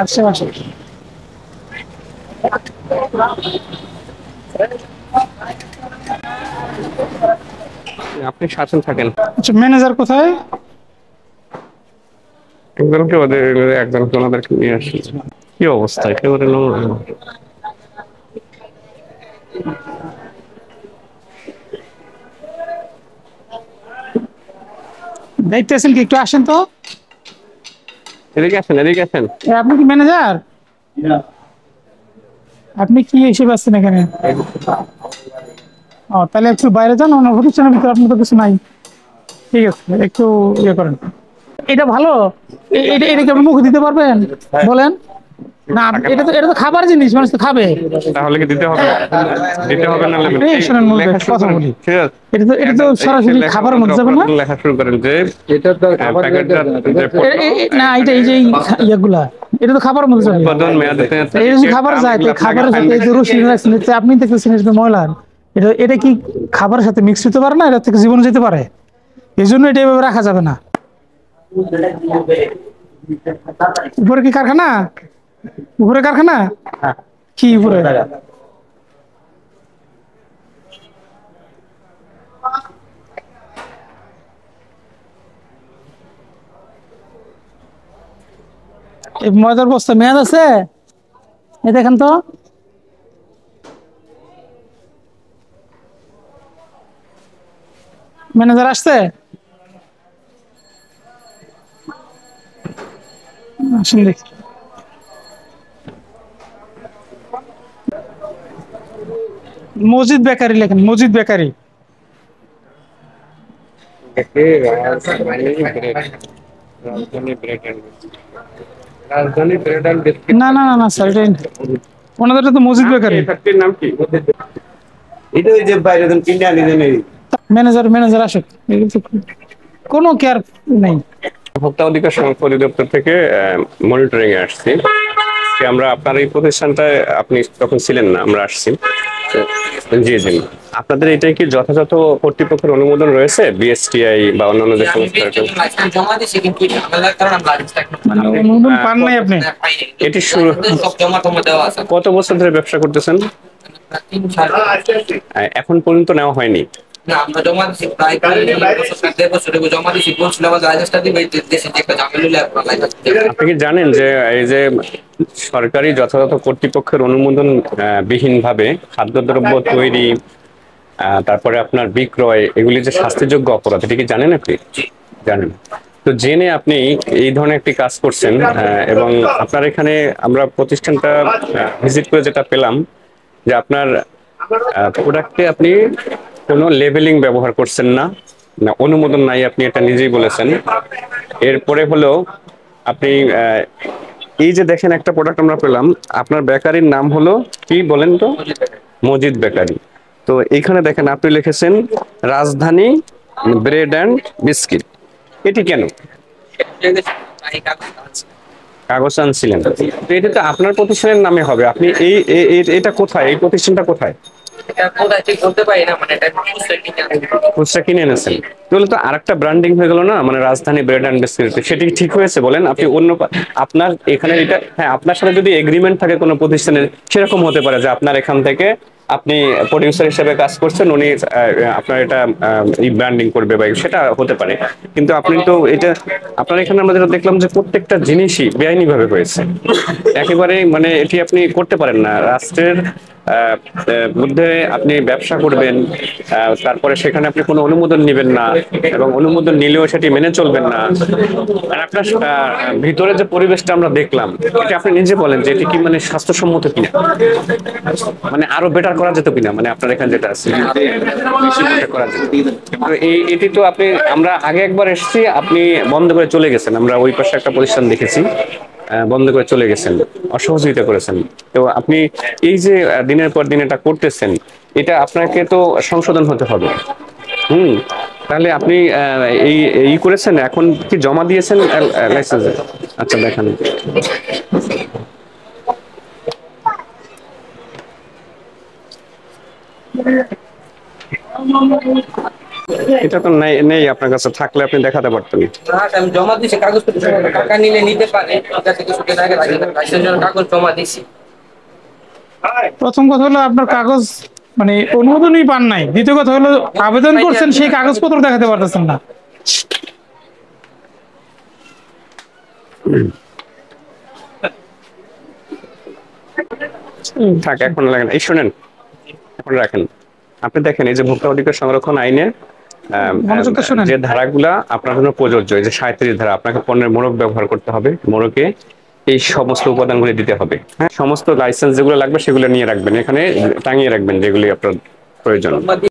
আশেপাশে আপনি শাসন থাকেন আচ্ছা, ম্যানেজার কোথায়? একজনকে ওদের একজনকে ওনাদেরকে নিয়ে আসি। কি অবস্থা একেবারে নোংরা। দায়িত্বে আছেন কি? একটু আসেন তো। এদিকে আসেন, এদিকে আসেন। আপনি কি ম্যানেজার? আপনি কি হিসেবে আছেন এখানে? ও, তাহলে একটু বাইরে যান, অন্য প্রতিষ্ঠানের ভিতরে আপনার তো কিছু নাই। ঠিক আছে, একটু ইয়ে করেন। এটা ভালো। এটা এটা কি আপনি মুখে দিতে পারবেন? বলেন না। এটা তো খাবার জিনিস, মানুষ তো খাবে। তাহলে কি দিতে হবে? দিতে হবে না লেখেন। এই শোনেন, মূল লেখা শুরু কথা করেন। বলি। ঠিক আছে, এটা তো সরাসরি খাবারের মধ্যে যাবে না। লেখা শুরু করেন যে প্যাকেটটা না, এটা এই যে ইয়েগুলা, এটা তো খাবারের মধ্যে যাবে। উৎপাদন মেয়াদে এটা যদি খাবার যায়, তো খাবারের সাথে এই যে রসুন রাখছেন, আপনি দেখতেছেন এটা তো ময়লা। এটা এটা কি খাবারের সাথে মিক্স হতে পারে না? এটা থেকে জীবন যেতে পারে। এই জন্য এটা এভাবে রাখা যাবে না। উপরে কি কারখানা? উপরে কারখানা? কি উপরে? এই ময়দার বস্তা মেয়াদ আছে? এ দেখেন তো। ম্যানেজার আসছে? আসেন দেখি। মসজিদ বেকারি লেখেন, মসজিদ বেকারি। রাজধানী ব্রেড এন্ড বিস্কিট। না না না না স্যার, এটা ওনাদের তো মসজিদ বেকারি। ফ্যাক্টরির নাম কি? এটা ওই যে বাইরে যখন কিনে আনি দেন এই ম্যানেজার ম্যানেজার আসুক। এগুলো তো কোনো কেয়ার নেই। ভোক্তা অধিকার অধিদপ্তর থেকে মনিটরিং এ আসছি। আজকে আমরা আপনার এই প্রতিষ্ঠানটায় আপনি তখন ছিলেন না, আমরা আসছি। জি জি, আপনাদের এটাই কি যথাযথ কর্তৃপক্ষের অনুমোদন রয়েছে, বিএসটিআই বা অন্যান্য যে সংস্থা? জমা দিয়েছি, কিন্তু ঝামেলার কারণে আমরা অনুমোদন পান নাই আপনি? এটি শুরু সব জমা টমা দেওয়া আছে। কত বছর ধরে ব্যবসা করতেছেন? 3-4 এখন পর্যন্ত নেওয়া হয়নি? না, আমরা জমা দিছি প্রায় 1.5 বছর জমা দিছি। বলছিল আমার লাইসেন্সটা দিবে, দেশে যে একটা ঝামেলা আপনি কি জানেন যে এই যে সরকারি যথাযথ কর্তৃপক্ষের অনুমোদন বিহীন ভাবে খাদ্যদ্রব্য তৈরি, তারপরে আপনার বিক্রয়, এগুলি যে শাস্তিযোগ্য অপরাধ, এটা কি জানেন আপনি? জানেন। তো জেনে আপনি এই ধরনের একটি কাজ করছেন, এবং আপনার এখানে আমরা প্রতিষ্ঠানটা ভিজিট করে যেটা পেলাম যে আপনার প্রোডাক্টে আপনি কোনো লেবেলিং ব্যবহার করছেন না, না অনুমোদন নাই, আপনি এটা নিজেই বলেছেন। এরপরে হলো আপনি এই যে দেখেন একটা প্রোডাক্ট আমরা পেলাম, আপনার বেকারির নাম হলো কি বলেন তো? মজিদ বেকারি। তো এইখানে দেখেন আপনি লিখেছেন রাজধানী ব্রেড অ্যান্ড বিস্কিট। এটি কেন? কাগজ আনছিলেন? তো এটা তো আপনার প্রতিষ্ঠানের নামে হবে। আপনি এটা কোথায়, এই প্রতিষ্ঠানটা কোথায়? এটা কোথায় ঠিক বলতে পারি না, মানে এটা খুচরা কিনে এনেছেন? তাহলে তো আরেকটা ব্র্যান্ডিং হয়ে গেল না, মানে রাজধানী ব্রেড অ্যান্ড বিস্কিট। সেটা কি ঠিক হয়েছে বলেন? আপনি অন্য আপনার এখানে এটা, হ্যাঁ আপনার সাথে যদি এগ্রিমেন্ট থাকে কোনো প্রতিষ্ঠানের, সেরকম হতে পারে যে আপনার এখান থেকে আপনি প্রোডিউসার হিসেবে কাজ করছেন, উনি আপনার এটা ব্র্যান্ডিং করবে বা সেটা হতে পারে। কিন্তু আপনি তো এটা, আপনার এখানে আমরা যেটা দেখলাম যে প্রত্যেকটা জিনিসই বেআইনি ভাবে হয়েছে একেবারে, মানে এটি আপনি করতে পারেন না। রাষ্ট্রের মধ্যে আপনি ব্যবসা করবেন, তারপরে সেখানে আপনি কোনো অনুমোদন নেবেন না, এবং অনুমোদন নিলেও সেটি মেনে চলবেন না। আর আপনার ভিতরে যে পরিবেশটা আমরা দেখলাম, এটা আপনি নিজে বলেন যে এটি কি মানে স্বাস্থ্যসম্মত কিনা, মানে আরো বেটার করা যেত কিনা, মানে আপনার এখানে যেটা আছে করা যেত। তো এটি তো আপনি, আমরা আগে একবার এসেছি, আপনি বন্ধ করে চলে গেছেন। আমরা ওই পাশে একটা প্রতিষ্ঠান দেখেছি, বন্ধ করে চলে গেছেন, অসহযোগিতা করেছেন। তো আপনি এই যে দিনের পর দিন এটা করতেছেন, এটা আপনাকে তো সংশোধন হতে হবে। হুম, তাহলে আপনি এই এই করেছেন, এখন কি জমা দিয়েছেন লাইসেন্স? আচ্ছা দেখান। এটা তো নেই নেই আপনার কাছে, থাকলে আপনি দেখাতে পারতেন। না আমি জমা দিছি কাগজপত্র সব, টাকা নিলে নিতে পারে, ঠিক আছে, কিছুদিন আগে লাইসেন্সের কাগজ জমা দিছি। প্রথম কথা হলো আপনার কাগজ মানে অনুমোদনই পান নাই, দ্বিতীয় কথা হলো আবেদন করছেন সেই কাগজপত্র দেখাতে পারতেছেন না। থাক, এখন লাগেন, এই শুনেন, এখন রাখেন। আপনি দেখেন এই যে ভোক্তা অধিকার সংরক্ষণ আইনে মনোযোগ দিয়ে শুনেন। যে ধারাগুলা আপনার জন্য প্রযোজ্য, এই যে 37 ধারা, আপনাকে পণ্যের মোড়ক ব্যবহার করতে হবে, মোড়কে এই সমস্ত উপাদানগুলি দিতে হবে। হ্যাঁ, সমস্ত লাইসেন্স যেগুলো লাগবে সেগুলো নিয়ে রাখবেন, এখানে টাঙিয়ে রাখবেন যেগুলি আপনার প্রয়োজন।